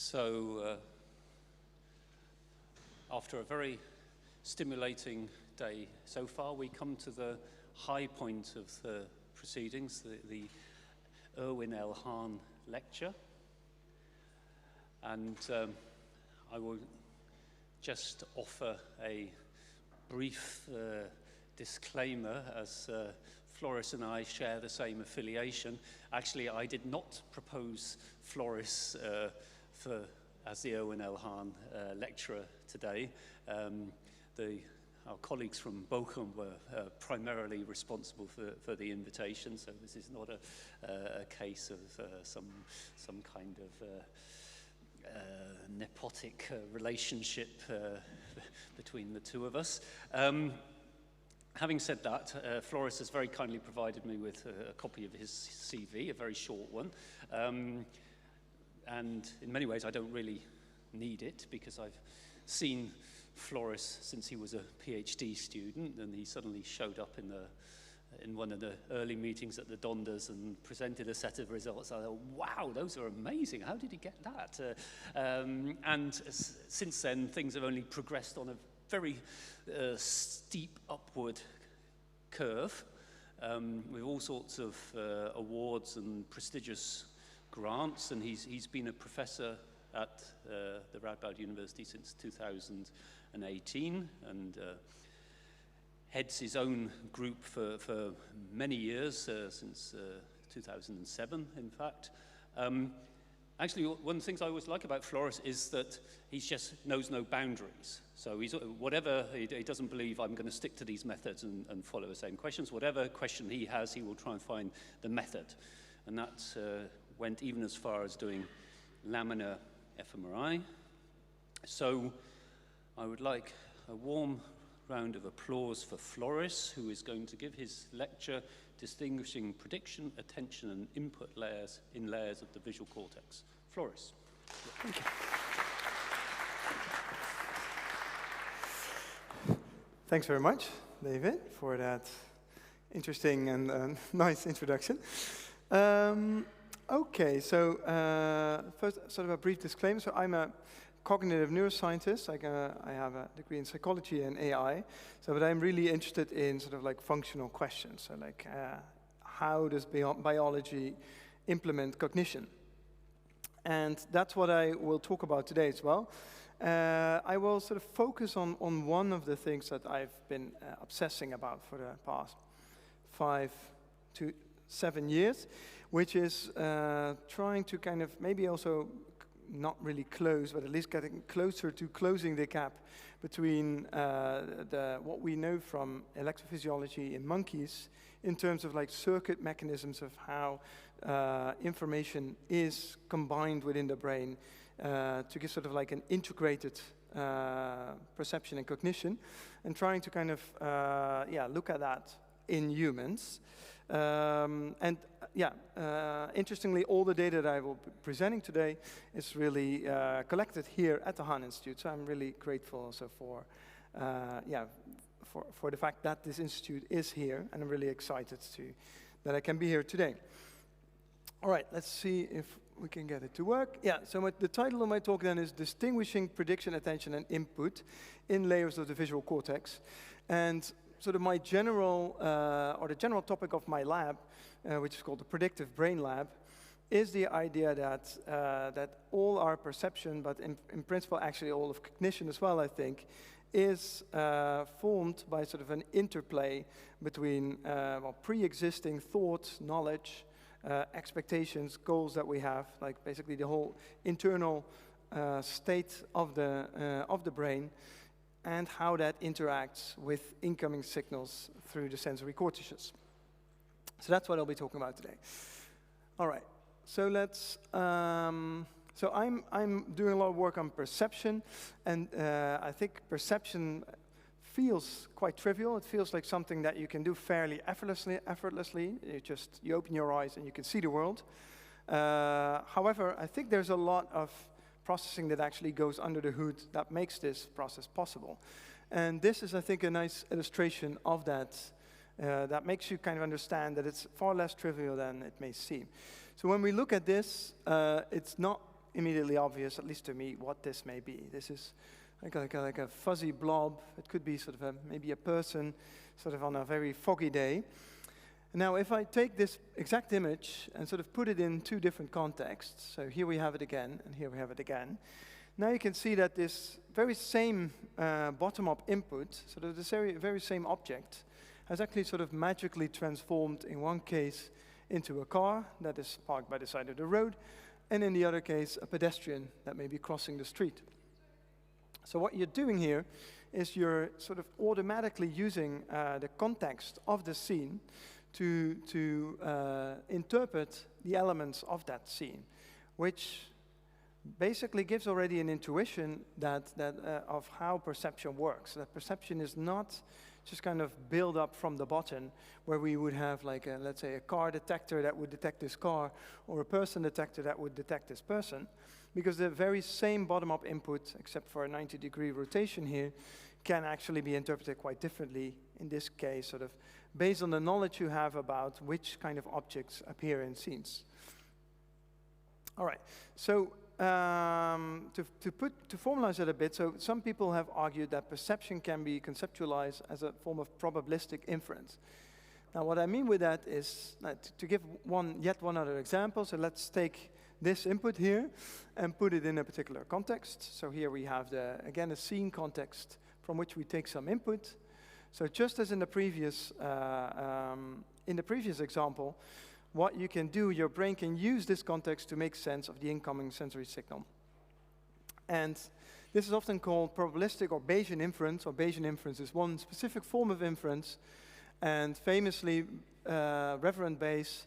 So, after a very stimulating day so far, we come to the high point of the proceedings, the Erwin L Hahn lecture. And I will just offer a brief disclaimer, as Floris and I share the same affiliation. Actually, I did not propose Floris as the Erwin L Hahn lecturer today. Our colleagues from Bochum were primarily responsible for the invitation, so this is not a case of some kind of nepotic relationship between the two of us. Having said that, Floris has very kindly provided me with a copy of his CV, a very short one. And in many ways, I don't really need it, because I've seen Floris since he was a PhD student, and he suddenly showed up in one of the early meetings at the Donders and presented a set of results. I thought, wow, those are amazing. How did he get that? And since then, things have only progressed on a very steep upward curve, with all sorts of awards and prestigious grants, and he's been a professor at the Radboud University since 2018, and heads his own group for many years, since 2007, in fact. Actually, one of the things I always like about Floris is that he just knows no boundaries. So he doesn't believe I'm going to stick to these methods and follow the same questions. Whatever question he has, he will try and find the method. And that went even as far as doing laminar fMRI. So I would like a warm round of applause for Floris, who is going to give his lecture distinguishing prediction, attention, and input layers in layers of the visual cortex. Floris. Thank you. Thanks very much, David, for that interesting and nice introduction. Okay, so first, sort of a brief disclaimer. So I'm a cognitive neuroscientist. I have a degree in psychology and AI. But I'm really interested in sort of like functional questions. So like, how does biology implement cognition? And that's what I will talk about today as well. I will sort of focus on one of the things that I've been obsessing about for the past 5 to 7 years, which is trying to kind of maybe also not really close, but at least getting closer to closing the gap between what we know from electrophysiology in monkeys in terms of like circuit mechanisms of how information is combined within the brain to give sort of like an integrated perception and cognition, and trying to kind of look at that in humans. Interestingly, all the data that I will be presenting today is really collected here at the Hahn Institute. So I'm really grateful also for the fact that this institute is here, and I'm really excited that I can be here today. All right, let's see if we can get it to work. Yeah, so the title of my talk then is Distinguishing Prediction, Attention, and Input in Layers of the Visual Cortex. And sort of my general, or the general topic of my lab, which is called the Predictive Brain Lab, is the idea that all our perception, but in principle actually all of cognition as well, I think, is formed by sort of an interplay between pre-existing thought, knowledge, expectations, goals that we have, like basically the whole internal state of the brain, and how that interacts with incoming signals through the sensory cortices. So that's what I'll be talking about today. All right, so let's. So I'm doing a lot of work on perception, and I think perception feels quite trivial. It feels like something that you can do fairly effortlessly. You open your eyes and you can see the world. However, I think there's a lot of processing that actually goes under the hood that makes this process possible. And this is, I think, a nice illustration of that, that makes you kind of understand that it's far less trivial than it may seem. So when we look at this, it's not immediately obvious, at least to me, what this may be. This is like a fuzzy blob. It could be sort of maybe a person sort of on a very foggy day. Now, if I take this exact image and sort of put it in two different contexts, so here we have it again, and here we have it again, now you can see that this very same bottom-up input, sort of this very same object, has actually sort of magically transformed in one case into a car that is parked by the side of the road, and in the other case, a pedestrian that may be crossing the street. So what you're doing here is you're sort of automatically using the context of the scene to interpret the elements of that scene, which basically gives already an intuition of how perception works. That perception is not just kind of build up from the bottom, where we would have like let's say a car detector that would detect this car, or a person detector that would detect this person, because the very same bottom-up input, except for a 90-degree rotation here, can actually be interpreted quite differently, in this case, sort of based on the knowledge you have about which kind of objects appear in scenes. All right, so to formalize it a bit, so some people have argued that perception can be conceptualized as a form of probabilistic inference. Now, what I mean with that is to give yet one other example. So let's take this input here and put it in a particular context. So here we have again a scene context from which we take some input. So just as in the previous example, what you can do, your brain can use this context to make sense of the incoming sensory signal. And this is often called probabilistic or Bayesian inference, or Bayesian inference is one specific form of inference. And famously, Reverend Bayes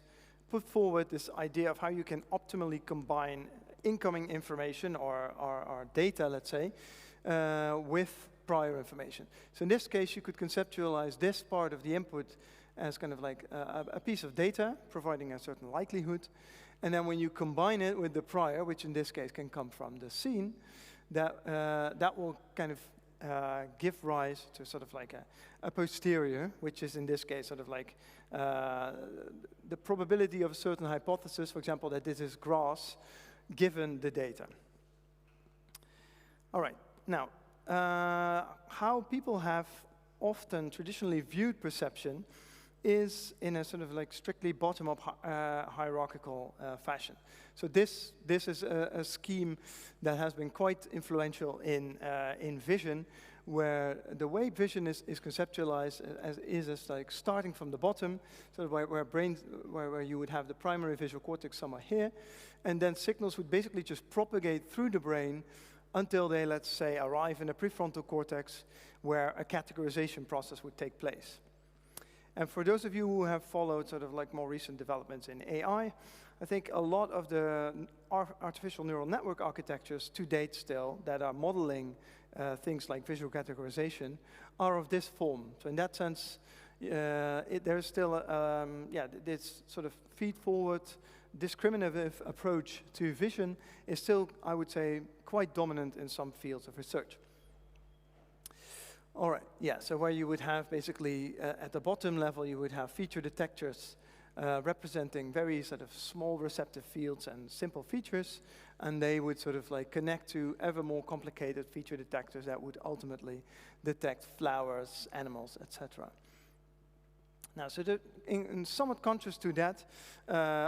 put forward this idea of how you can optimally combine incoming information or data, let's say, with prior information. So in this case, you could conceptualize this part of the input as kind of like a piece of data, providing a certain likelihood. And then when you combine it with the prior, which in this case can come from the scene, that will kind of give rise to sort of like a posterior, which is in this case sort of like the probability of a certain hypothesis, for example, that this is grass, given the data. All right, now, how people have often traditionally viewed perception is in a sort of like strictly bottom-up hierarchical fashion. So this is a scheme that has been quite influential in vision, where the way vision is conceptualized is like starting from the bottom, so where you would have the primary visual cortex somewhere here, and then signals would basically just propagate through the brain until they, let's say, arrive in the prefrontal cortex, where a categorization process would take place. And for those of you who have followed sort of like more recent developments in AI, I think a lot of the artificial neural network architectures to date still that are modeling things like visual categorization are of this form. So in that sense, there's still this sort of feed-forward, discriminative approach to vision is still, I would say, quite dominant in some fields of research. All right, yeah, so where you would have basically, at the bottom level, you would have feature detectors representing very sort of small receptive fields and simple features, and they would sort of like connect to ever more complicated feature detectors that would ultimately detect flowers, animals, etc. Now, so in somewhat contrary to that,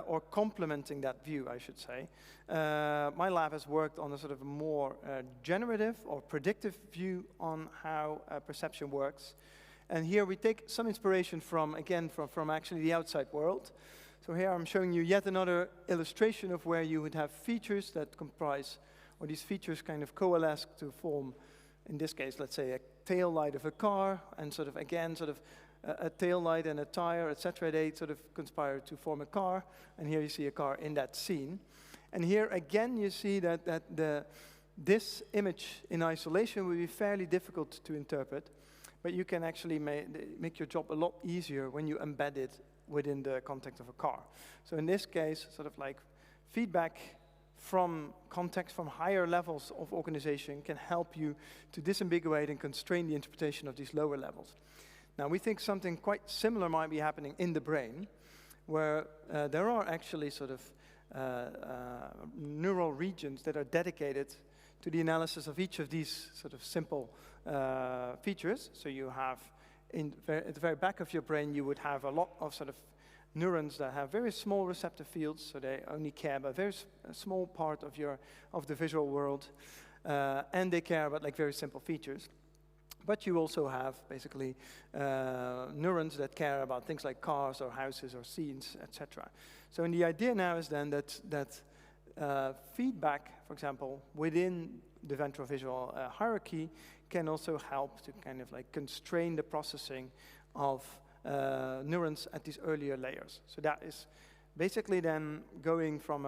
or complementing that view, I should say, my lab has worked on a sort of more generative or predictive view on how perception works. And here we take some inspiration from actually the outside world. So here I'm showing you yet another illustration of where you would have features that comprise, or these features kind of coalesce to form, in this case, let's say a tail light of a car, and sort of again, sort of a tail light and a tire, etc. They sort of conspire to form a car, and here you see a car in that scene. And here again you see that this image in isolation will be fairly difficult to interpret, but you can actually make your job a lot easier when you embed it within the context of a car. So in this case, sort of like feedback from context from higher levels of organization can help you to disambiguate and constrain the interpretation of these lower levels. Now, we think something quite similar might be happening in the brain, where there are actually sort of neural regions that are dedicated to the analysis of each of these sort of simple features. So you have, at the very back of your brain, you would have a lot of sort of neurons that have very small receptive fields, so they only care about a very small part of the visual world, and they care about like very simple features. But you also have basically neurons that care about things like cars or houses or scenes, etc. So the idea now is then that feedback, for example, within the ventral-visual hierarchy can also help to kind of like constrain the processing of neurons at these earlier layers. So that is basically then going from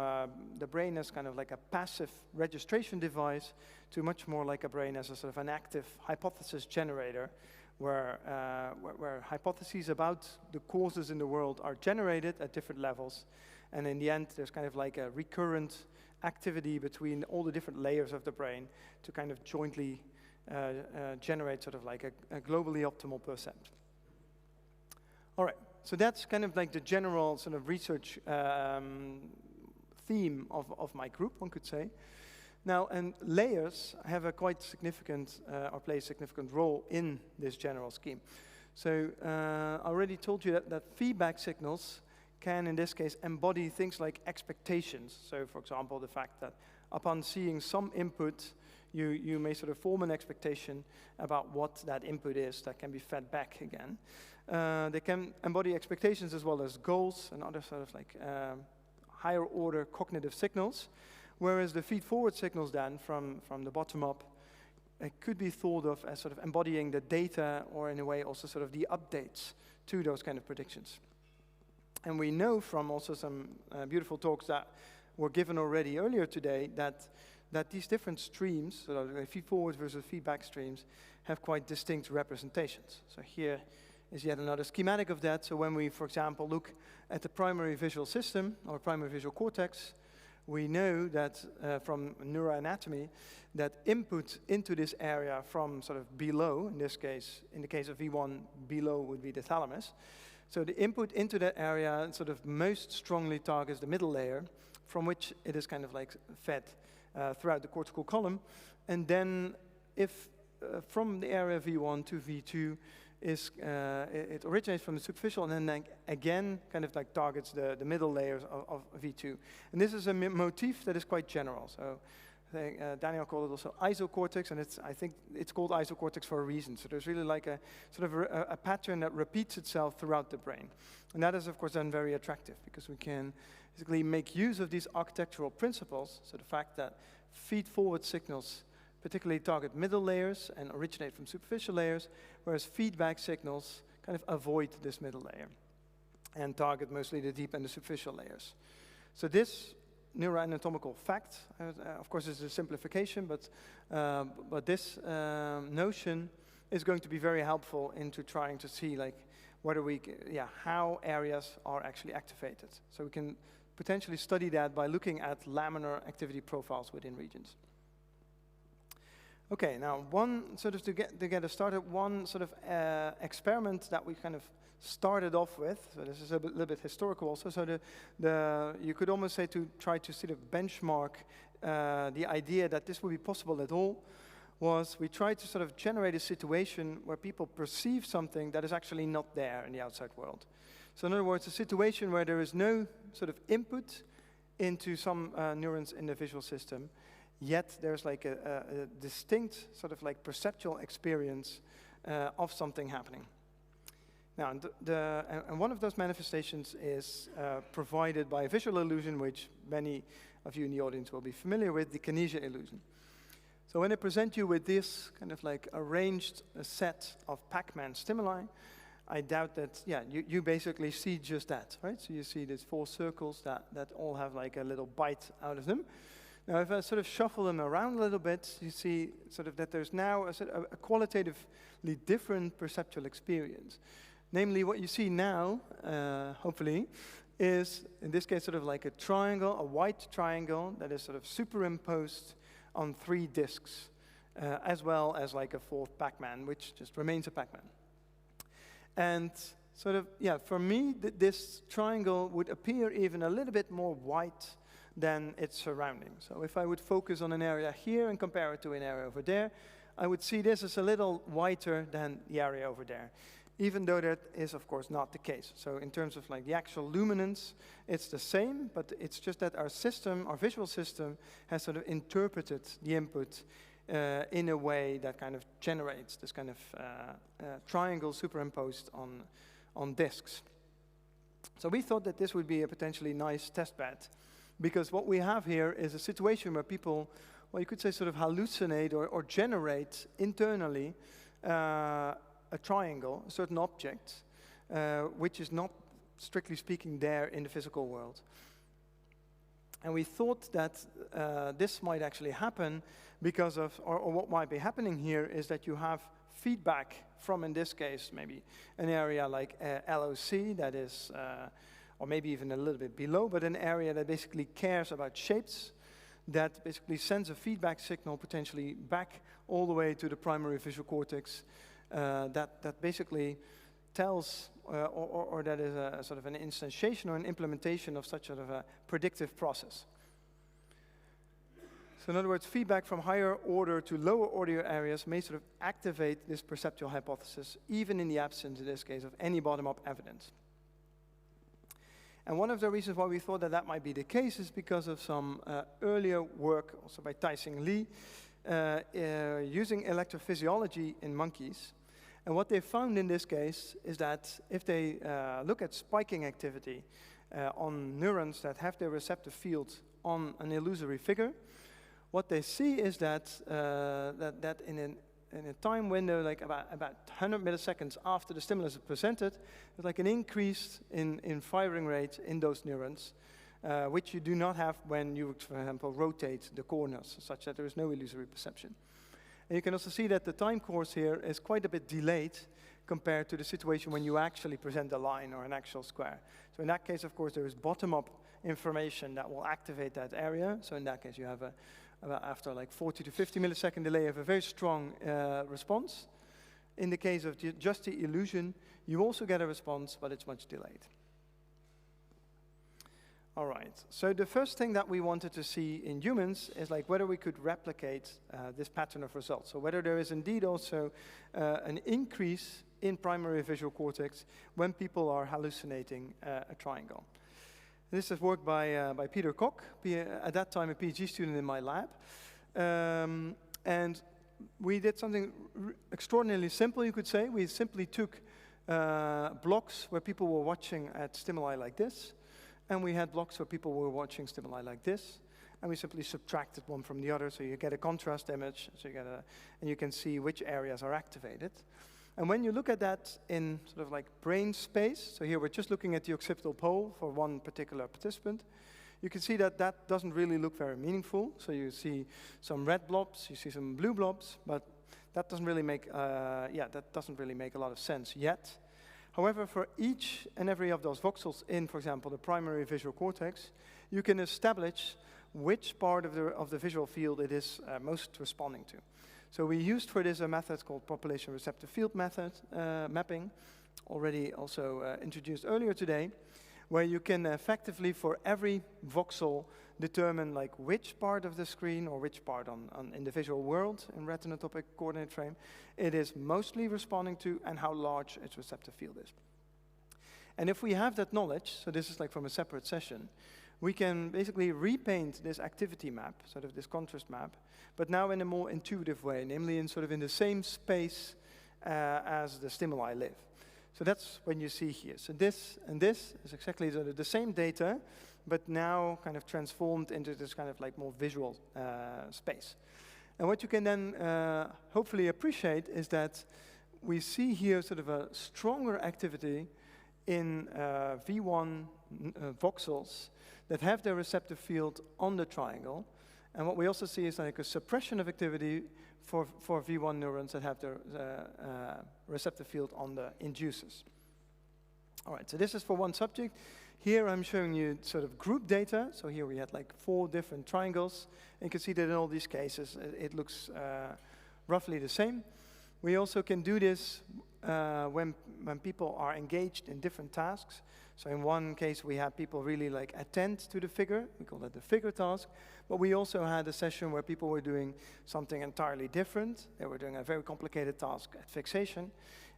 the brain as kind of like a passive registration device to much more like a brain as a sort of an active hypothesis generator, where hypotheses about the causes in the world are generated at different levels. And in the end, there's kind of like a recurrent activity between all the different layers of the brain to kind of jointly generate sort of like a globally optimal percept. All right, so that's kind of like the general sort of research theme of my group, one could say. Now, and layers have a quite significant, or play a significant role in this general scheme. So I already told you that feedback signals can, in this case, embody things like expectations. So, for example, the fact that upon seeing some input, you may sort of form an expectation about what that input is that can be fed back again. They can embody expectations as well as goals and other sort of like higher order cognitive signals, whereas the feed-forward signals then from the bottom up could be thought of as sort of embodying the data, or in a way also sort of the updates to those kind of predictions. And we know from also some beautiful talks that were given already earlier today that these different streams, so the feed-forward versus feedback streams, have quite distinct representations. So here is yet another schematic of that. So when we, for example, look at the primary visual system, or primary visual cortex, we know that from neuroanatomy, that input into this area from sort of below, in this case, in the case of V1, below would be the thalamus. So the input into that area sort of most strongly targets the middle layer, from which it is kind of like fed throughout the cortical column. And then if from the area V1 to V2, it originates from the superficial, and then again kind of like targets the middle layers of V2. And this is a motif that is quite general. So I think Daniel called it also isocortex, and I think it's called isocortex for a reason. So there's really like a sort of a pattern that repeats itself throughout the brain. And that is, of course, then very attractive, because we can basically make use of these architectural principles. So the fact that feed-forward signals particularly target middle layers and originate from superficial layers, whereas feedback signals kind of avoid this middle layer and target mostly the deep and the superficial layers. So this neuroanatomical fact, of course, is a simplification, but this notion is going to be very helpful into trying to see like whether how areas are actually activated. So we can potentially study that by looking at laminar activity profiles within regions. Okay, now one sort of to get us started, one sort of experiment that we kind of started off with. So this is a little bit historical also. So you could almost say to try to sort of benchmark the idea that this would be possible at all, was we tried to sort of generate a situation where people perceive something that is actually not there in the outside world. So in other words, a situation where there is no sort of input into some neurons in the visual system, yet there's like a distinct sort of like perceptual experience of something happening. Now, and one of those manifestations is provided by a visual illusion, which many of you in the audience will be familiar with, the kinesia illusion. So when I present you with this kind of like arranged set of Pac-Man stimuli, I doubt that, you basically see just that, right? So you see these 4 circles that all have like a little bite out of them. Now, if I sort of shuffle them around a little bit, you see sort of that there's now a qualitatively different perceptual experience. Namely, what you see now, hopefully, is, in this case, sort of like a triangle, a white triangle that is sort of superimposed on 3 discs, as well as like a 4th Pac-Man, which just remains a Pac-Man. And sort of, for me, this triangle would appear even a little bit more white than its surroundings. So if I would focus on an area here and compare it to an area over there, I would see this as a little whiter than the area over there, even though that is, of course, not the case. So in terms of like the actual luminance, it's the same, but it's just that our system, our visual system, has sort of interpreted the input in a way that kind of generates this kind of triangle superimposed on disks. So we thought that this would be a potentially nice test bed, because what we have here is a situation where people, well, you could say sort of hallucinate or generate internally a triangle, a certain object, which is not, strictly speaking, there in the physical world. And we thought that this might actually happen because of, or what might be happening here is that you have feedback from, in this case, maybe an area like LOC that is, or maybe even a little bit below, but an area that basically cares about shapes, that basically sends a feedback signal potentially back all the way to the primary visual cortex, that basically tells, or that is a sort of an instantiation or an implementation of such sort of a predictive process. So in other words, feedback from higher order to lower order areas may sort of activate this perceptual hypothesis, even in the absence, in this case, of any bottom-up evidence. And one of the reasons why we thought that that might be the case is because of some earlier work, also by Tyson Lee, using electrophysiology in monkeys. And what they found in this case is that if they look at spiking activity on neurons that have their receptive field on an illusory figure, what they see is that that in a time window, like about 100 milliseconds after the stimulus is presented, there's like an increase in firing rate in those neurons, which you do not have when you, for example, rotate the corners, such that there is no illusory perception. And you can also see that the time course here is quite a bit delayed compared to the situation when you actually present a line or an actual square. So in that case, of course, there is bottom-up information that will activate that area. So in that case, you have after like 40 to 50 millisecond delay, you have a very strong response. In the case of just the illusion, you also get a response, but it's much delayed. All right, so the first thing that we wanted to see in humans is like whether we could replicate this pattern of results. So whether there is indeed also an increase in primary visual cortex when people are hallucinating a triangle. This is work by Peter Cook, at that time a PhD student in my lab. And we did something extraordinarily simple, you could say. We simply took blocks where people were watching at stimuli like this, and we had blocks where people were watching stimuli like this, and we simply subtracted one from the other, so you get a contrast image, so you get and you can see which areas are activated. And when you look at that in sort of like brain space, so here we're just looking at the occipital pole for one particular participant, you can see that that doesn't really look very meaningful. So you see some red blobs, you see some blue blobs, but that doesn't really make, that doesn't really make a lot of sense yet. However, for each and every of those voxels in, for example, the primary visual cortex, you can establish which part of the visual field it is most responding to. So we used for this a method called population receptive field method mapping, already also introduced earlier today, where you can effectively, for every voxel, determine like which part of the screen or which part in the visual world in retinotopic coordinate frame it is mostly responding to and how large its receptive field is. And if we have that knowledge, so this is like from a separate session, we can basically repaint this activity map, sort of this contrast map, but now in a more intuitive way, namely in sort of in the same space as the stimuli live. So that's when you see here. So this and this is exactly the same data, but now kind of transformed into this kind of like more visual space. And what you can then hopefully appreciate is that we see here sort of a stronger activity in V1 voxels that have their receptive field on the triangle. And what we also see is like a suppression of activity for V1 neurons that have their receptive field on the inducers. All right, so this is for one subject. Here I'm showing you sort of group data. So here we had like 4 different triangles. And you can see that in all these cases, it looks roughly the same. We also can do this when people are engaged in different tasks. So in one case, we had people really like attend to the figure. We call that the figure task. But we also had a session where people were doing something entirely different. They were doing a very complicated task at fixation.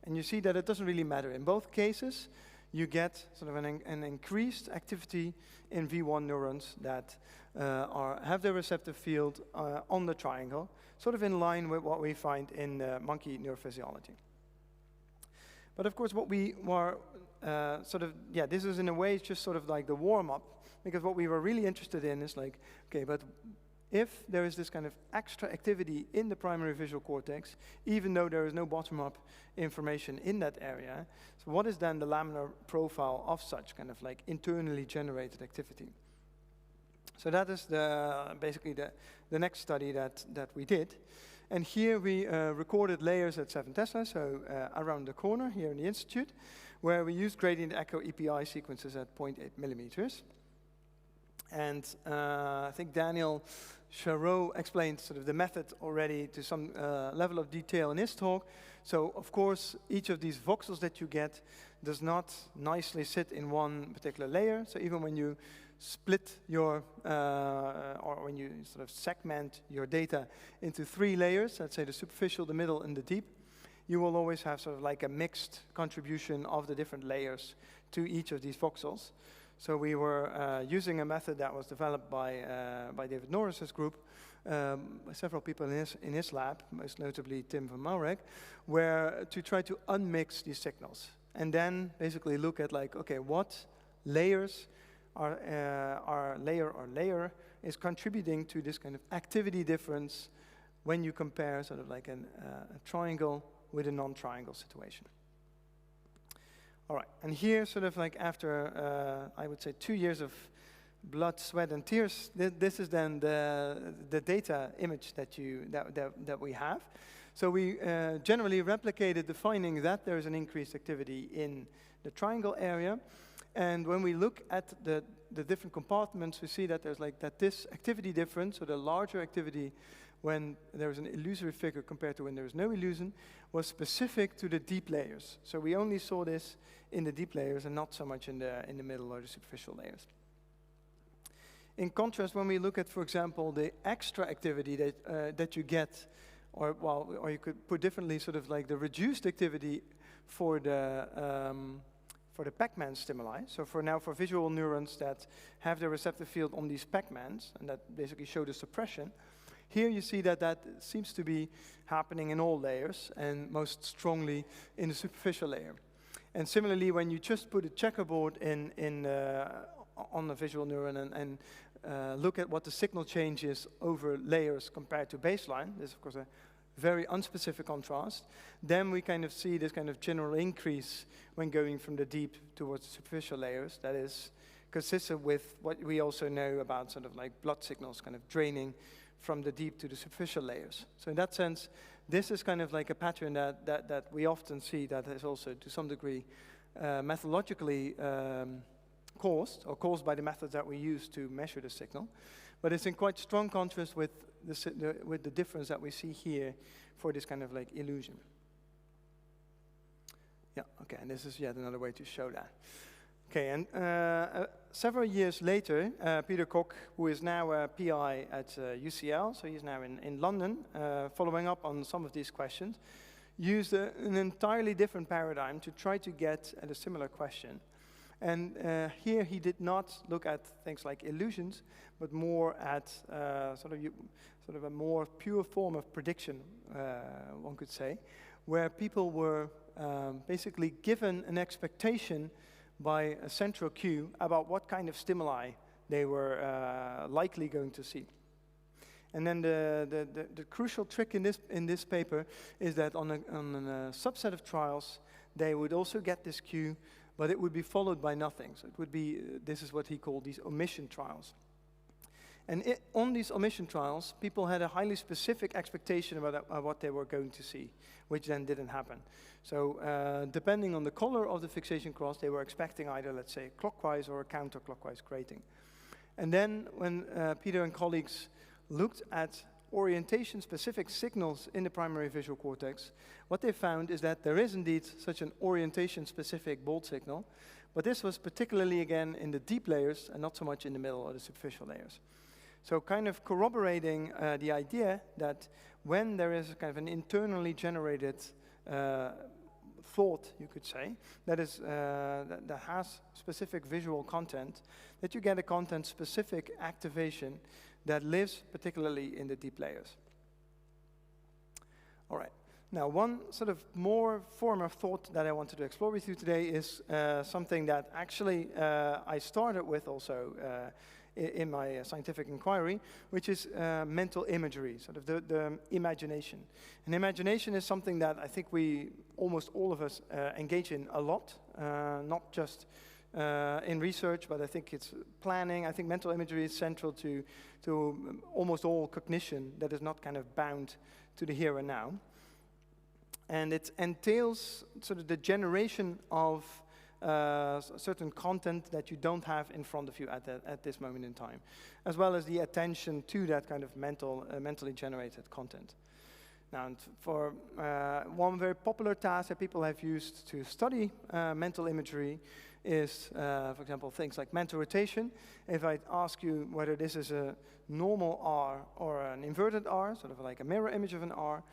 And you see that it doesn't really matter. In both cases, you get sort of an increased activity in V1 neurons that have their receptive field on the triangle, sort of in line with what we find in monkey neurophysiology. But of course, what we were this is in a way just sort of like the warm-up, because what we were really interested in is like, okay, but if there is this kind of extra activity in the primary visual cortex, even though there is no bottom-up information in that area, so what is then the laminar profile of such kind of like internally generated activity? So that is basically the next study that we did. And here we recorded layers at 7 Tesla, so around the corner here in the institute, where we used gradient echo EPI sequences at 0.8 millimeters. And I think Daniel Charot explained sort of the method already to some level of detail in his talk. So of course, each of these voxels that you get does not nicely sit in one particular layer. So even when you split your, or when you sort of segment your data into 3 layers, let's say the superficial, the middle, and the deep, you will always have sort of like a mixed contribution of the different layers to each of these voxels. So we were using a method that was developed by David Norris's group, by several people in his lab, most notably Tim van Maurek, where to try to unmix these signals. And then basically look at like, okay, what layers are layer is contributing to this kind of activity difference when you compare sort of like a triangle with a non-triangle situation. All right, and here sort of like after, I would say 2 years of blood, sweat, and tears, this is then the data image that we have. So we generally replicated the finding that there is an increased activity in the triangle area. And when we look at the different compartments, we see that there's like that this activity difference, so the larger activity when there is an illusory figure compared to when there is no illusion, was specific to the deep layers. So we only saw this in the deep layers and not so much in the middle or the superficial layers. In contrast, when we look at, for example, the extra activity that you get, or you could put differently, sort of like the reduced activity for the Pac-Man stimuli. So for visual neurons that have the receptive field on these Pac-Mans, and that basically show the suppression, here you see that seems to be happening in all layers, and most strongly in the superficial layer. And similarly, when you just put a checkerboard on the visual neuron and look at what the signal change is over layers compared to baseline, this is of course a very unspecific contrast, then we kind of see this kind of general increase when going from the deep towards the superficial layers. That is consistent with what we also know about sort of like blood signals kind of draining from the deep to the superficial layers. So in that sense, this is kind of like a pattern that we often see that is also to some degree methodologically caused by the methods that we use to measure the signal. But it's in quite strong contrast with the difference that we see here for this kind of like illusion. Yeah, okay, and this is yet another way to show that. Okay, and several years later, Peter Cook, who is now a PI at UCL, so he's now in London, following up on some of these questions, used an entirely different paradigm to try to get at a similar question. And here he did not look at things like illusions, but more at sort of a more pure form of prediction, one could say, where people were basically given an expectation by a central cue about what kind of stimuli they were likely going to see. And then the crucial trick in this paper is that on a subset of trials, they would also get this cue, but it would be followed by nothing. So it would be, this is what he called these omission trials. And on these omission trials, people had a highly specific expectation about what they were going to see, which then didn't happen. So depending on the color of the fixation cross, they were expecting either, let's say, clockwise or counterclockwise grating. And then when Peter and colleagues looked at orientation-specific signals in the primary visual cortex, what they found is that there is indeed such an orientation-specific bold signal, but this was particularly, again, in the deep layers and not so much in the middle or the superficial layers. So kind of corroborating the idea that when there is kind of an internally generated thought, you could say, that has specific visual content, that you get a content-specific activation that lives particularly in the deep layers. All right. Now, one sort of more form of thought that I wanted to explore with you today is something that actually I started with also in my scientific inquiry, which is mental imagery, sort of the imagination. And imagination is something that I think almost all of us engage in a lot, not just in research, but I think it's planning. I think mental imagery is central to almost all cognition that is not kind of bound to the here and now. And it entails sort of the generation of certain content that you don't have in front of you at this moment in time, as well as the attention to that kind of mentally generated content. Now, for one very popular task that people have used to study mental imagery is, for example, things like mental rotation. If I ask you whether this is a normal R or an inverted R, sort of like a mirror image of an R,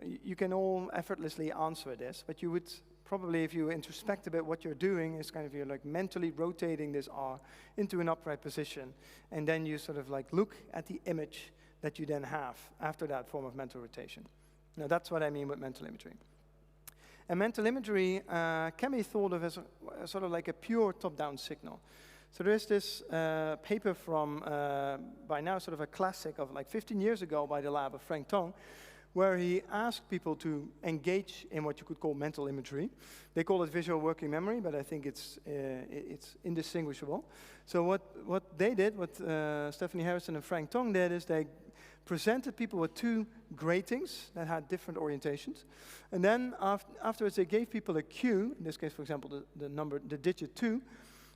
you can all effortlessly answer this, but you would probably, if you introspect a bit, what you're doing is kind of you're like mentally rotating this R into an upright position, and then you sort of like look at the image that you then have after that form of mental rotation. Now, that's what I mean with mental imagery. And mental imagery can be thought of as a sort of like a pure top-down signal. So there is this paper from, by now, sort of a classic of like 15 years ago by the lab of Frank Tong, where he asked people to engage in what you could call mental imagery. They call it visual working memory, but I think it's indistinguishable. So what they did, what Stephanie Harrison and Frank Tong did, is they presented people with two gratings that had different orientations. And then afterwards, they gave people a cue, in this case, for example, the digit 2,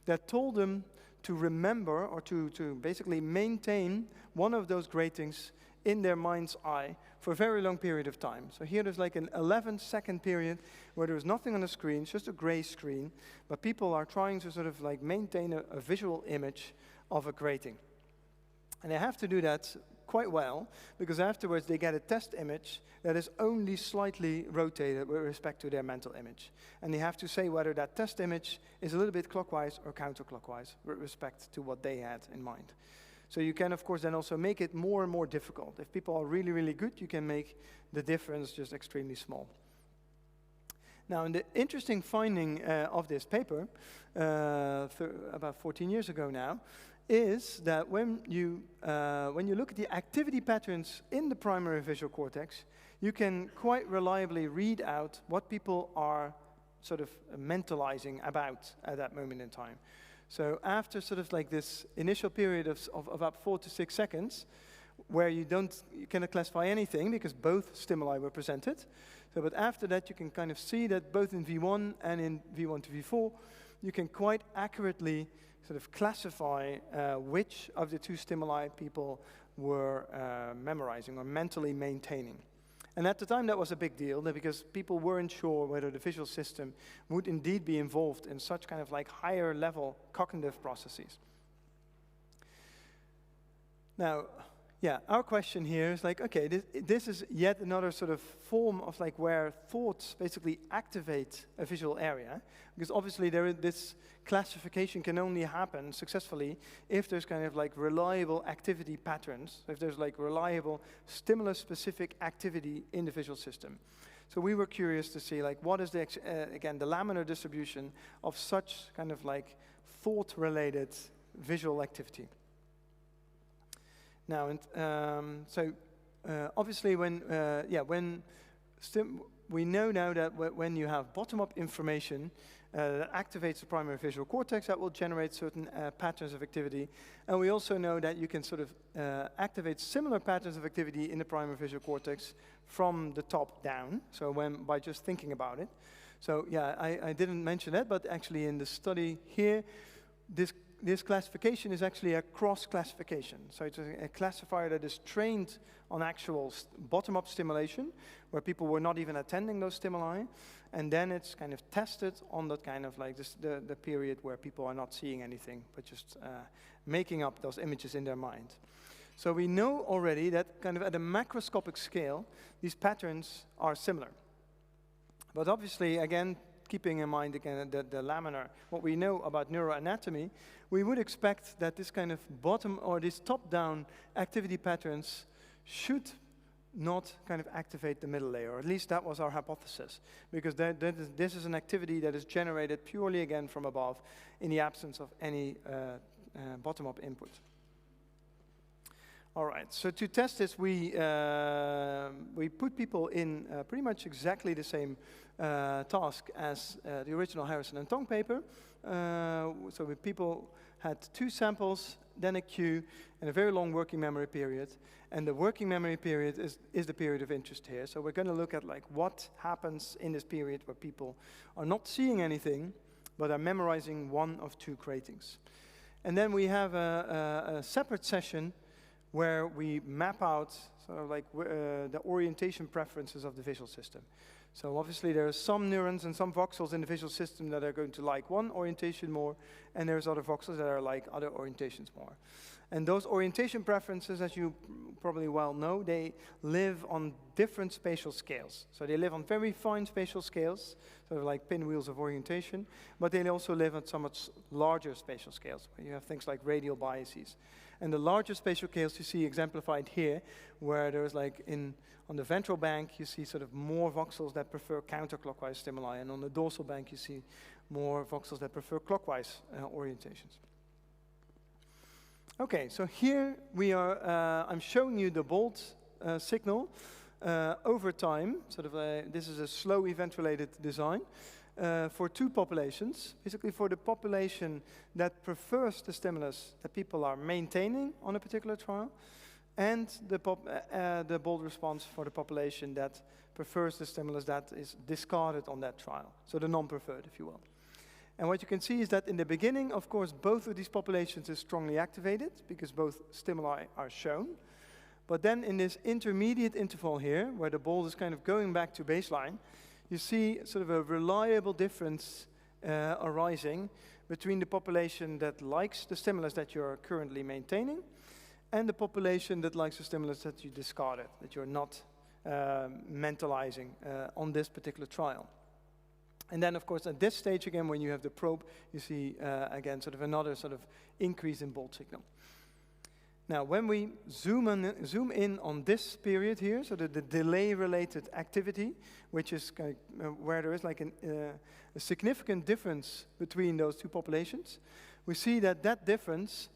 that told them to remember or to basically maintain one of those gratings in their mind's eye for a very long period of time. So here there's like an 11-second period where there's nothing on the screen, it's just a gray screen, but people are trying to sort of like maintain a visual image of a grating. And they have to do that quite well, because afterwards they get a test image that is only slightly rotated with respect to their mental image. And they have to say whether that test image is a little bit clockwise or counterclockwise with respect to what they had in mind. So you can, of course, then also make it more and more difficult. If people are really, really good, you can make the difference just extremely small. Now, and the interesting finding of this paper, about 14 years ago now, is that when you look at the activity patterns in the primary visual cortex, you can quite reliably read out what people are sort of mentalizing about at that moment in time. So after sort of like this initial period of about 4 to 6 seconds, where you cannot classify anything because both stimuli were presented. So, but after that, you can kind of see that both in V1 and in V1 to V4, you can quite accurately sort of classify which of the two stimuli people were memorizing or mentally maintaining. And at the time, that was a big deal because people weren't sure whether the visual system would indeed be involved in such kind of like higher level cognitive processes. Now, yeah, our question here is like, okay, this is yet another sort of form of like where thoughts basically activate a visual area, because obviously this classification can only happen successfully if there's kind of like reliable activity patterns, if there's like reliable stimulus-specific activity in the visual system. So we were curious to see like what is the, again, the laminar distribution of such kind of like thought-related visual activity. Now, obviously, we know now that when you have bottom-up information that activates the primary visual cortex, that will generate certain patterns of activity. And we also know that you can sort of activate similar patterns of activity in the primary visual cortex from the top down, so by just thinking about it. So yeah, I didn't mention that, but actually in the study here, this this classification is actually a cross-classification. So it's a classifier that is trained on actual bottom-up stimulation, where people were not even attending those stimuli, and then it's kind of tested on that kind of like the period where people are not seeing anything, but just making up those images in their mind. So we know already that kind of at a macroscopic scale, these patterns are similar. But obviously, again, keeping in mind again the laminar, what we know about neuroanatomy, we would expect that this kind of bottom or these top-down activity patterns should not kind of activate the middle layer, or at least that was our hypothesis, because this is an activity that is generated purely again from above in the absence of any bottom-up input. All right, so to test this, we put people in pretty much exactly the same task as the original Harrison and Tong paper. So people had 2 samples, then a queue, and a very long working memory period. And the working memory period is the period of interest here. So we're going to look at like what happens in this period where people are not seeing anything, but are memorizing 1 of 2 gratings. And then we have a separate session where we map out sort of like the orientation preferences of the visual system. So obviously there are some neurons and some voxels in the visual system that are going to like one orientation more, and there's other voxels that are like other orientations more. And those orientation preferences, as you probably well know, they live on different spatial scales. So they live on very fine spatial scales, sort of like pinwheels of orientation, but they also live on somewhat larger spatial scales, where you have things like radial biases. And the larger spatial scales you see exemplified here, where there's like on the ventral bank, you see sort of more voxels that prefer counterclockwise stimuli, and on the dorsal bank, you see more voxels that prefer clockwise orientations. Okay, so here we are, I'm showing you the bold signal over time. Sort of this is a slow event-related design for 2 populations. Basically for the population that prefers the stimulus that people are maintaining on a particular trial, and the bold response for the population that prefers the stimulus that is discarded on that trial. So the non-preferred, if you will. And what you can see is that in the beginning, of course, both of these populations is strongly activated because both stimuli are shown. But then in this intermediate interval here, where the bold is kind of going back to baseline, you see sort of a reliable difference arising between the population that likes the stimulus that you're currently maintaining and the population that likes the stimulus that you discarded, that you're not mentalizing on this particular trial. And then, of course, at this stage again, when you have the probe, you see, again, sort of another sort of increase in bold signal. Now, when we zoom in on this period here, so the delay-related activity, which is kind of, where there is like a significant difference between those 2 populations, we see that that difference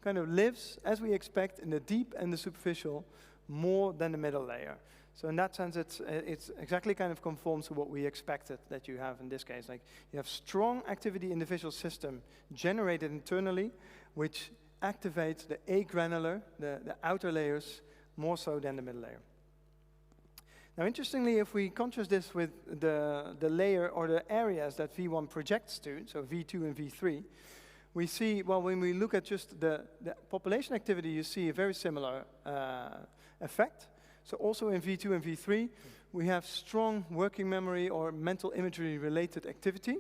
kind of lives, as we expect, in the deep and the superficial more than the middle layer. So in that sense, it's exactly kind of conforms to what we expected that you have in this case. Like you have strong activity in the visual system generated internally, which activates the agranular, the outer layers, more so than the middle layer. Now, interestingly, if we contrast this with the layer or the areas that V1 projects to, so V2 and V3, we see, well, when we look at just the population activity, you see a very similar effect. So also in V2 and V3, we have strong working memory or mental imagery related activity.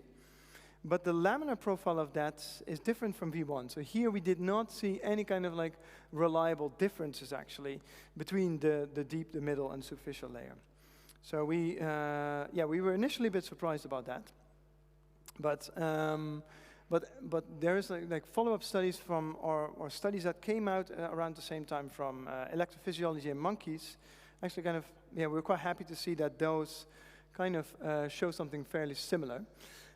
But the laminar profile of that is different from V1. So here we did not see any kind of like reliable differences actually between the deep, the middle, and superficial layer. So we were initially a bit surprised about that. But there is like follow-up studies from, or studies that came out around the same time from electrophysiology in monkeys. Actually kind of, we're quite happy to see that those kind of show something fairly similar.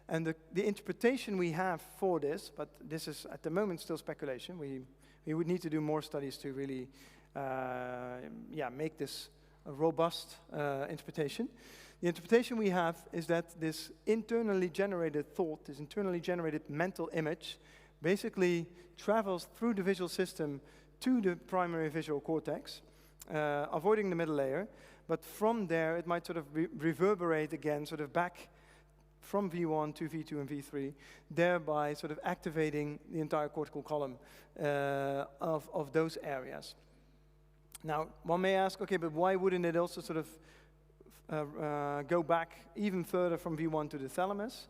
And the interpretation we have for this, but this is at the moment still speculation, we would need to do more studies to really make this a robust interpretation. The interpretation we have is that this internally generated thought, this internally generated mental image, basically travels through the visual system to the primary visual cortex, avoiding the middle layer, but from there it might sort of reverberate again, sort of back from V1 to V2 and V3, thereby sort of activating the entire cortical column of those areas. Now, one may ask, okay, but why wouldn't it also sort of go back even further from V1 to the thalamus?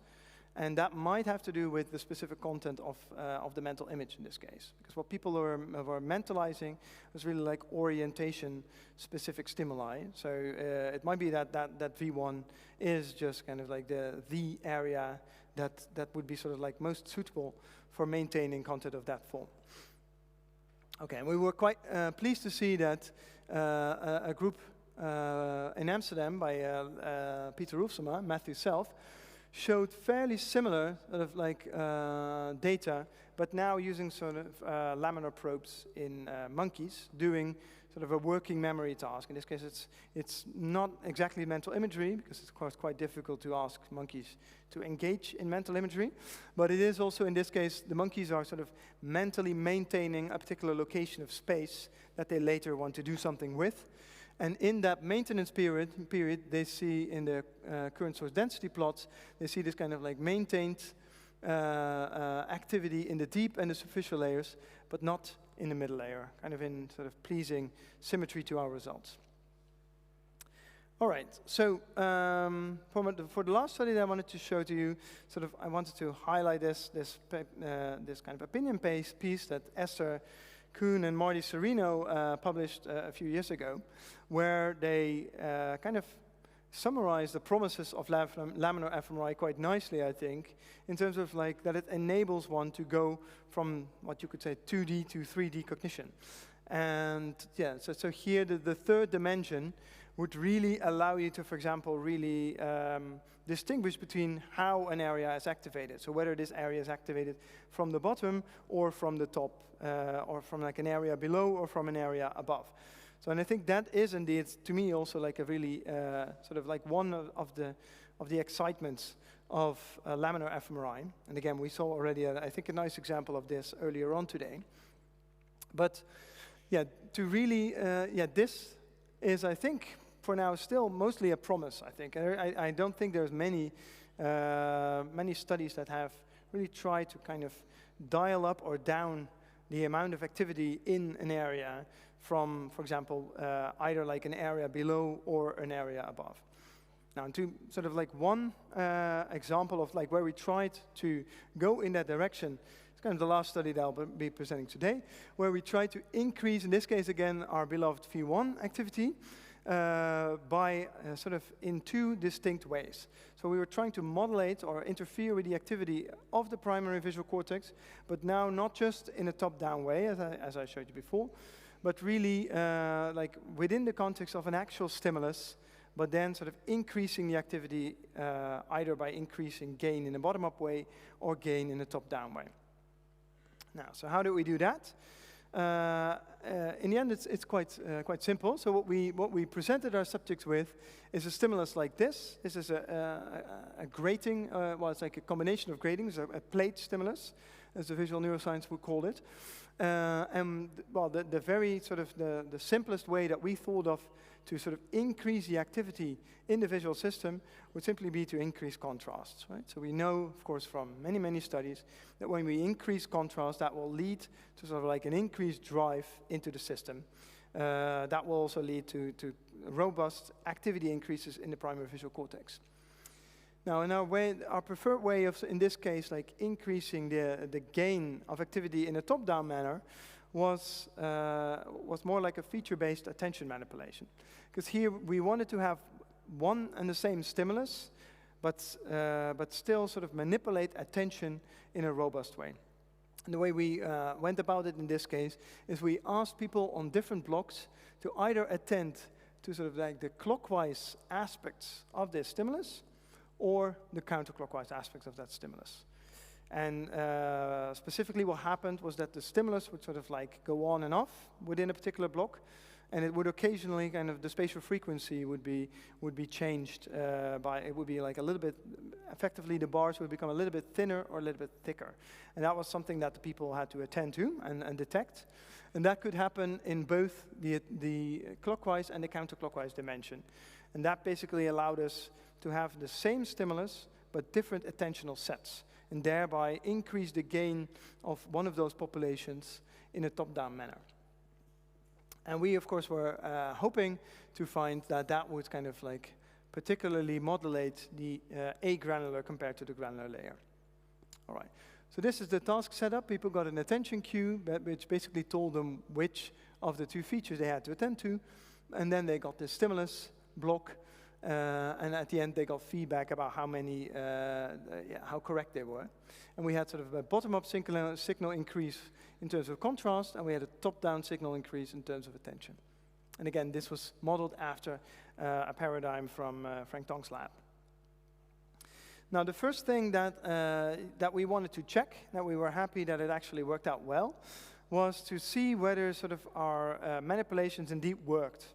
And that might have to do with the specific content of the mental image in this case. Because what people were mentalizing was really like orientation-specific stimuli. So it might be that V1 is just kind of like the area that would be sort of like most suitable for maintaining content of that form. Okay, and we were quite pleased to see that a group in Amsterdam by Peter Roelfsema, Matthew Self, showed fairly similar sort of like data, but now using sort of laminar probes in monkeys, doing sort of a working memory task. In this case, it's not exactly mental imagery, because it's of course quite difficult to ask monkeys to engage in mental imagery, but it is also, in this case, the monkeys are sort of mentally maintaining a particular location of space that they later want to do something with. And in that maintenance period, they see in the current source density plots, they see this kind of like maintained activity in the deep and the superficial layers, but not in the middle layer, kind of in sort of pleasing symmetry to our results. All right, so for the last study that I wanted to show to you, sort of I wanted to highlight this kind of opinion piece that Esther Kuhn and Marty Serino published a few years ago, where they kind of summarized the promises of laminar fMRI quite nicely, I think, in terms of like that it enables one to go from what you could say 2D to 3D cognition. And yeah, so here the third dimension would really allow you to, for example, really distinguish between how an area is activated. So whether this area is activated from the bottom or from the top, or from like an area below or from an area above. So, and I think that is indeed, to me, also like a really sort of like one of the excitements of laminar fMRI. And again, we saw already, I think, a nice example of this earlier on today. But yeah, to really, this is, I think, for now, still mostly a promise, I think. I don't think there's many studies that have really tried to kind of dial up or down the amount of activity in an area from, for example, either like an area below or an area above. Now, to sort of like one example of like where we tried to go in that direction, it's kind of the last study that I'll be presenting today, where we tried to increase, in this case again, our beloved V1 activity by sort of in two distinct ways. So we were trying to modulate or interfere with the activity of the primary visual cortex, but now not just in a top-down way, as I showed you before, but really like within the context of an actual stimulus, but then sort of increasing the activity either by increasing gain in a bottom-up way or gain in a top-down way. Now, so how do we do that? In the end, it's quite simple. So what we presented our subjects with is a stimulus like this. This is a grating. Well, it's like a combination of gratings, a plate stimulus, as the visual neuroscience would call it. And well, the very sort of the simplest way that we thought of to sort of increase the activity in the visual system would simply be to increase contrasts, right? So we know, of course, from many studies that when we increase contrast, that will lead to sort of like an increased drive into the system. That will also lead to robust activity increases in the primary visual cortex. Now, in our preferred way of, in this case, like increasing the gain of activity in a top-down manner was more like a feature-based attention manipulation. Because here we wanted to have one and the same stimulus, but still sort of manipulate attention in a robust way. And the way we went about it in this case is we asked people on different blocks to either attend to sort of like the clockwise aspects of this stimulus or the counterclockwise aspects of that stimulus. And specifically what happened was that the stimulus would sort of like go on and off within a particular block, and it would occasionally kind of the spatial frequency would be changed it would be like a little bit, effectively the bars would become a little bit thinner or a little bit thicker. And that was something that the people had to attend to and detect. And that could happen in both the clockwise and the counterclockwise dimension. And that basically allowed us to have the same stimulus, but different attentional sets, and thereby increase the gain of one of those populations in a top-down manner. And we, of course, were hoping to find that that would kind of like particularly modulate the agranular compared to the granular layer. All right. So this is the task setup. People got an attention cue, which basically told them which of the two features they had to attend to. And then they got this stimulus block. And at the end, they got feedback about how many, how correct they were. And we had sort of a bottom-up signal increase in terms of contrast, and we had a top-down signal increase in terms of attention. And again, this was modeled after a paradigm from Frank Tong's lab. Now, the first thing that we wanted to check, that we were happy that it actually worked out well, was to see whether sort of our manipulations indeed worked.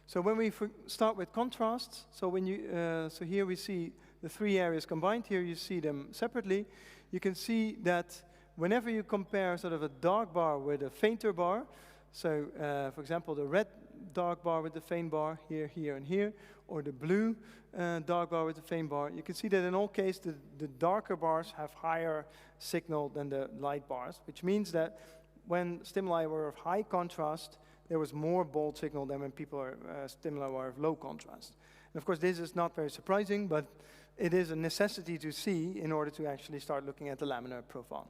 So when we start with contrast, so when you, so here we see the three areas combined. Here you see them separately. You can see that whenever you compare sort of a dark bar with a fainter bar, so for example, the red dark bar with the faint bar here, here, and here, or the blue dark bar with the faint bar, you can see that in all cases the darker bars have higher signal than the light bars, which means that when stimuli were of high contrast, there was more bold signal than when stimuli were of low contrast. And of course, this is not very surprising, but it is a necessity to see in order to actually start looking at the laminar profile.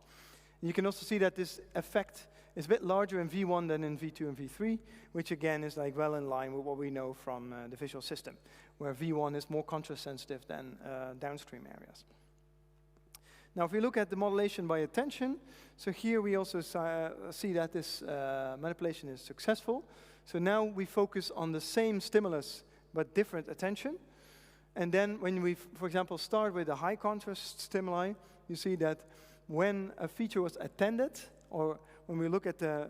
And you can also see that this effect is a bit larger in V1 than in V2 and V3, which again is like well in line with what we know from the visual system, where V1 is more contrast sensitive than downstream areas. Now, if we look at the modulation by attention, so here we also see that this manipulation is successful. So now we focus on the same stimulus, but different attention. And then when we, for example, start with a high contrast stimuli, you see that when a feature was attended, or when we look at the,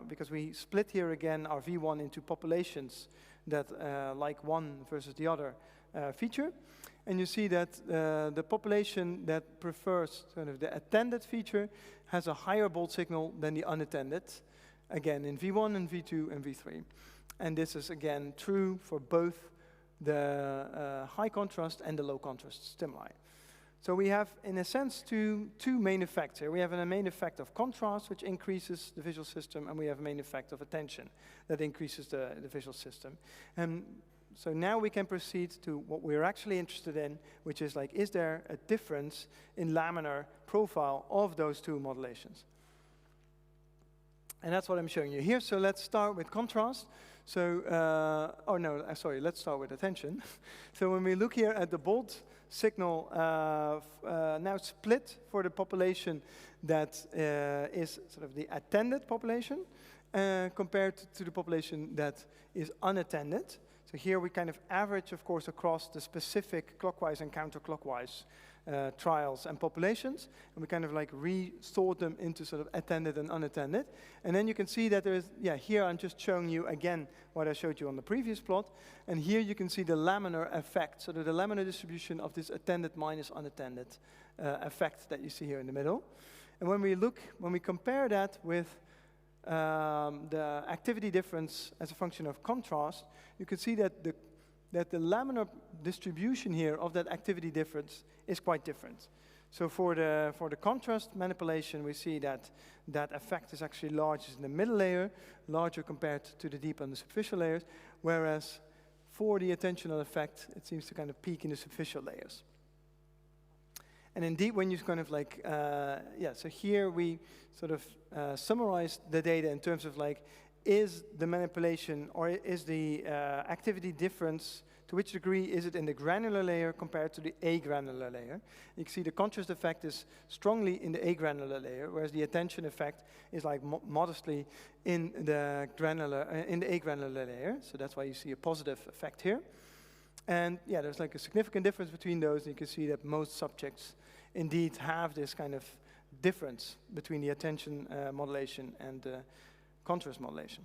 because we split here again our V1 into populations that like one versus the other feature. And you see that the population that prefers sort of the attended feature has a higher bold signal than the unattended, again in V1 and V2 and V3. And this is again true for both the high contrast and the low contrast stimuli. So we have, in a sense, two main effects here. We have a main effect of contrast, which increases the visual system, and we have a main effect of attention that increases the visual system. And so now we can proceed to what we're actually interested in, which is like, is there a difference in laminar profile of those two modulations? And that's what I'm showing you here. So let's start with contrast. So, let's start with attention. So when we look here at the bold signal now split for the population that is sort of the attended population compared to the population that is unattended. So here we kind of average, of course, across the specific clockwise and counterclockwise trials and populations, and we kind of like re-sort them into sort of attended and unattended. And then you can see that there's, here I'm just showing you again what I showed you on the previous plot, and here you can see the laminar effect, so the laminar distribution of this attended minus unattended effect that you see here in the middle. And when we compare that with the activity difference as a function of contrast, you can see that the laminar distribution here of that activity difference is quite different. So for the contrast manipulation, we see that that effect is actually largest in the middle layer, larger compared to the deep and the superficial layers, whereas for the attentional effect, it seems to kind of peak in the superficial layers. And indeed, when you kind of like, so here we sort of summarize the data in terms of like, is the manipulation or is the activity difference, to which degree is it in the granular layer compared to the agranular layer? You can see the contrast effect is strongly in the agranular layer, whereas the attention effect is like modestly in the agranular layer. So that's why you see a positive effect here. And yeah, there's like a significant difference between those. And you can see that most subjects indeed have this kind of difference between the attention modulation and the contrast modulation.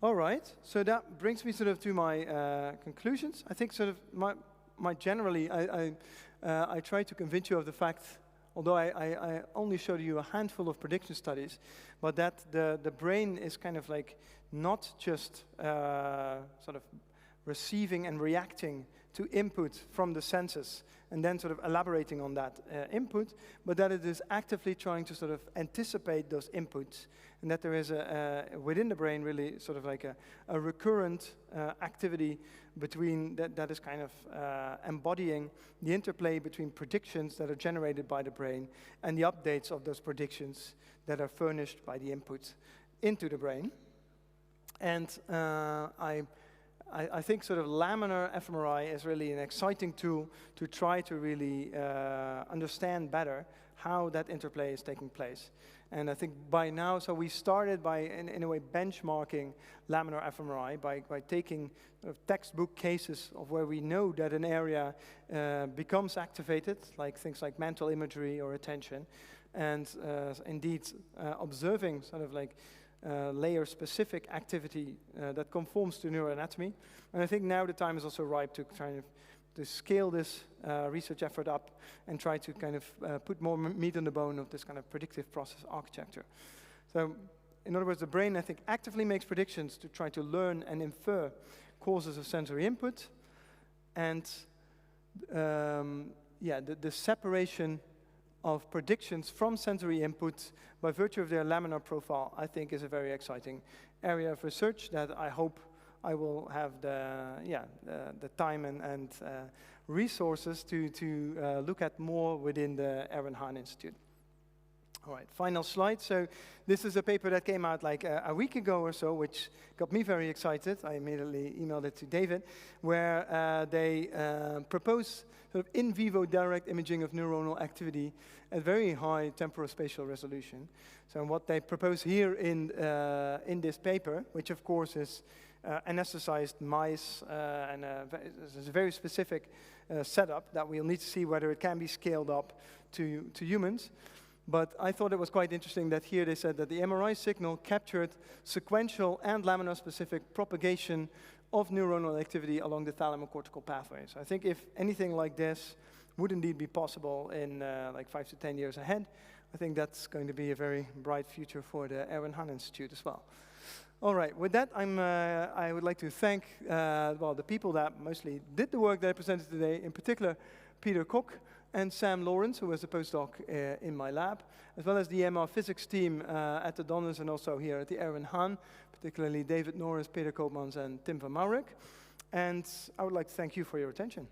All right, so that brings me sort of to my conclusions. I think sort of my generally, I try to convince you of the fact, although I only showed you a handful of prediction studies, but that the brain is kind of like not just sort of receiving and reacting to input from the senses and then sort of elaborating on that input, but that it is actively trying to sort of anticipate those inputs, and that there is within the brain really sort of like a recurrent activity between that is kind of embodying the interplay between predictions that are generated by the brain and the updates of those predictions that are furnished by the input into the brain. And I think sort of laminar fMRI is really an exciting tool to try to really understand better how that interplay is taking place. And I think by now, so we started by, in a way, benchmarking laminar fMRI by taking textbook cases of where we know that an area becomes activated, like things like mental imagery or attention, and indeed observing sort of like layer-specific activity that conforms to neuroanatomy. And I think now the time is also ripe to try to scale this research effort up and try to kind of put more meat on the bone of this kind of predictive process architecture. So, in other words, the brain, I think, actively makes predictions to try to learn and infer causes of sensory input. And yeah, the separation of predictions from sensory input by virtue of their laminar profile, I think, is a very exciting area of research that I hope I will have the time and resources to look at more within the Erwin Hahn Institute. All right, final slide. So this is a paper that came out like a week ago or so, which got me very excited. I immediately emailed it to David, where they propose sort of in vivo direct imaging of neuronal activity at very high temporal-spatial resolution. So what they propose here in this paper, which of course is anesthetized mice, and it's a very specific setup that we'll need to see whether it can be scaled up to humans. But I thought it was quite interesting that here they said that the MRI signal captured sequential and laminar-specific propagation of neuronal activity along the thalamocortical pathway. So I think if anything like this would indeed be possible in like 5 to 10 years ahead, I think that's going to be a very bright future for the Erwin Hahn Institute as well. All right, with that, I would like to thank well, the people that mostly did the work that I presented today, in particular Peter Cook and Sam Lawrence, who was a postdoc in my lab, as well as the MR physics team at the Donners and also here at the Erwin Hahn, particularly David Norris, Peter Koopmans, and Tim van Maurik. And I would like to thank you for your attention.